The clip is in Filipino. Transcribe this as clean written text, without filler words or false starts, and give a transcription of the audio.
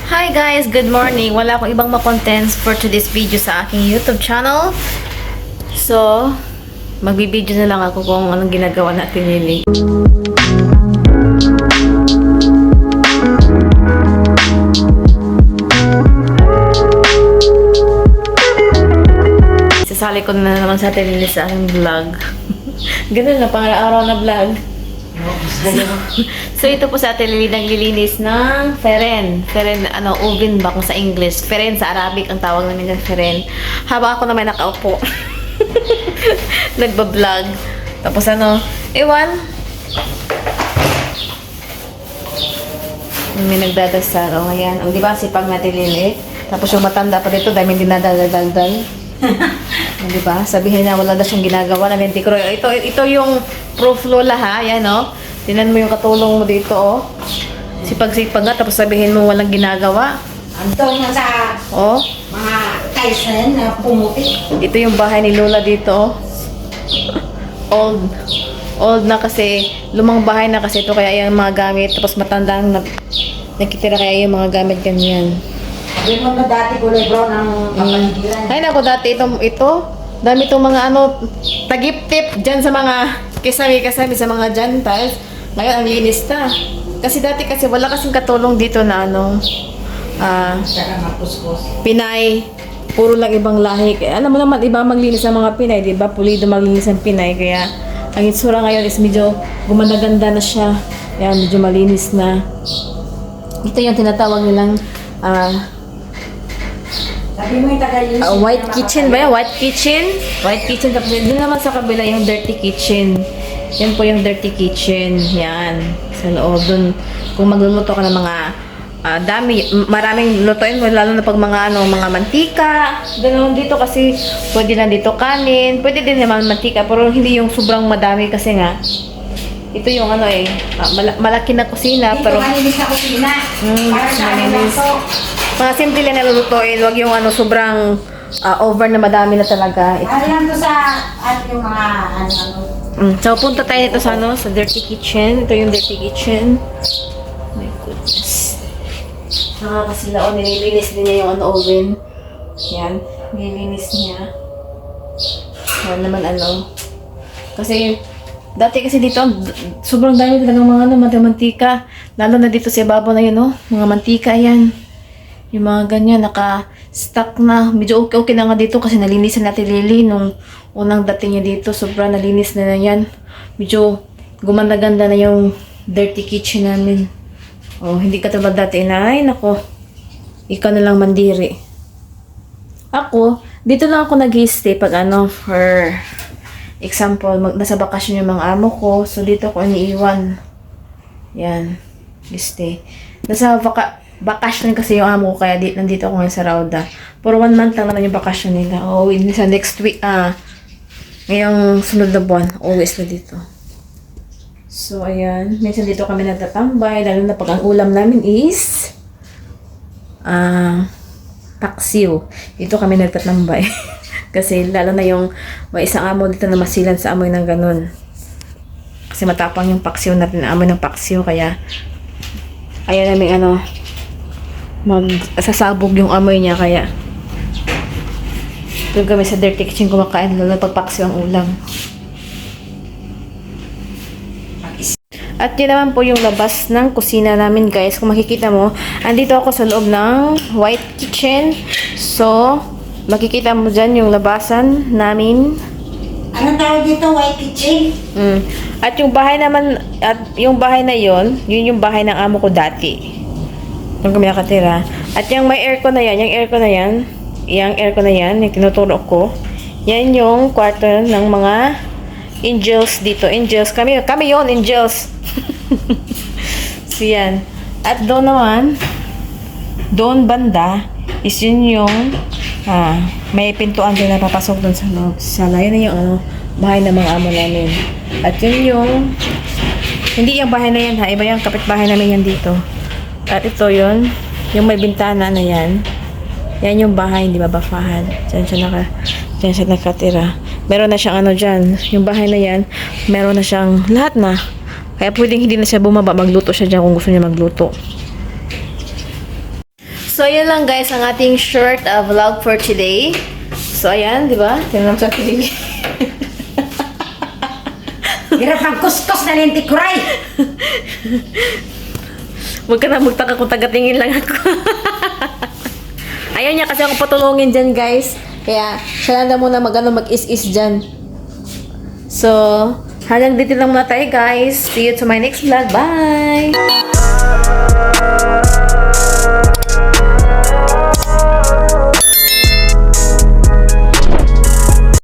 Hi guys! Good morning! Wala akong ibang ma-contents for today's video sa aking YouTube channel. So, magbibideo na lang ako kung anong ginagawa natin yun. Sasali ko na naman sa atin sa aking vlog. Ganun na, pang-araw na vlog. So ito po sa atin nililinis ng feren. Feren, oven ba kung sa English. Feren sa Arabic ang tawag namin ng feren. Habang ako naman nakaupo. Nagbablog. Tapos ewan. May nagdadasal. O, ayan. Ang diba, sipag natin lilit. Tapos yung matanda pa dito, dahil hindi nadadaldal. Diba? Sabihin na wala na siyang ginagawa na mentikro. Ito yung proof lola ha. Yan Tinan mo yung katulong mo dito Sipag-sipag nga tapos sabihin mo walang ginagawa. Andun nga sa mga Tyson na pumuti. Ito yung bahay ni lola dito Old na kasi. Lumang bahay na kasi ito kaya yung mga gamit. Tapos matandang nakitira kaya yung mga gamit ganyan. Sabi mo na dati kulay brown ang kapaligiran. Ay nako, dati ito dami itong mga tagip-tip dyan sa mga kasami sa mga gentiles. Ngayon ang linis na. Kasi dati wala kasing katulong dito na Pinay. Puro lang ibang lahi. Kaya, alam mo naman, iba maglinis ang mga Pinay, di ba? Pulido maglinis ang Pinay. Kaya ang itsura ngayon is medyo gumanda-ganda na siya. Kaya medyo malinis na. Ito yung tinatawag nilang sabi mo yung taga-linis. White kitchen ba yan? White kitchen? White kitchen. Tapos din naman sa kabila yung dirty kitchen. Yan po yung dirty kitchen. Yan. Sa loob dun. Kung magluluto ka ng mga maraming lutuin mo, lalo na pag mga mantika. Ganoon dito kasi pwede na dito kanin. Pwede din naman mantika, pero hindi yung sobrang madami kasi nga. Ito yung malaki na kusina. Dito Pero malinis na kusina. Para sa amin lang to. mga simple lang nalulutuin, wag yung sobrang over na madami na talaga. Para lang to sa yung mga So punta tayo dito sa sa dirty kitchen. Ito yung dirty kitchen. My goodness. Nakakasila nililinis din niya yung oven. Yan, nililinis niya. Yan naman Kasi dati dito sobrang dami talagang mga mantika. Lalo na dito sa ibabaw na yun mga mantika yan. Yung mga ganyan, naka-stuck na. Medyo okay na nga dito kasi nalinisan natin Lily nung unang dating niya dito. Sobrang nalinis na yan. Medyo gumanda-ganda na yung dirty kitchen namin. Hindi katulad dati na, ay nako, ikaw na lang mandiri. Ako, dito lang ako nag-stay pag for example, nasa bakasyon yung mga amo ko. So, dito ako iniiwan. Yan, stay. Nasa bakasyon kasi yung amo ko, kaya nandito ako ngayon sa Rauda. Pero 1 month lang naman yung bakasyon nila. Sa next week, ngayong sunod na buwan, always na dito. So, ayan. Minsan dito kami natatambay, lalo na pag ang ulam namin is paksiw. Dito kami nagtatambay. Kasi lalo na yung may isang amo dito na masilan sa amoy ng ganun. Kasi matapang yung paksiw natin, amoy ng paksiw, kaya ayaw namin sasabog yung amoy niya, kaya doon kami sa dirty kitchen kumakain, lalo pagpaksiw ang ulam. At yun naman po yung labas ng kusina namin, guys. Kung makikita mo, andito ako sa loob ng white kitchen. So, makikita mo dyan yung labasan namin. Anong tawag dito? White kitchen? At yung bahay naman, yung bahay na yun yung bahay ng amo ko dati. Doon kami nakatira. At yung may aircon na yan, yung tinuturo ko, yan yung kwarto ng mga angels dito. Angels. Kami yon angels. So, yan. At doon naman, doon banda, is yun yung, may pintuan din na papasok doon sa loob. Sala, yun na yung, bahay ng mga amo namin. At yun yung, hindi yung bahay na yan Iba yung kapitbahay namin yan dito. At ito yun, yung may bintana na yan. Yan yung bahay, hindi babafahan. Diyan siya nakatira. Meron na siyang dyan. Yung bahay na yan, meron na siyang lahat na. Kaya pwedeng hindi na siya bumaba, magluto siya dyan kung gusto niya magluto. So, yun lang guys ang ating short vlog for today. So, ayan, di ba? Tingnan mo sa TV. Hirap ang kuskus na lintik kuray. Huwag ka na magtaka kung tagatingin lang ako. Ayaw niya kasi ako patulungin dyan, guys. Kaya, siya lang na muna mag-is-is dyan. So, hanggang dito lang muna tayo, guys. See you to my next vlog. Bye!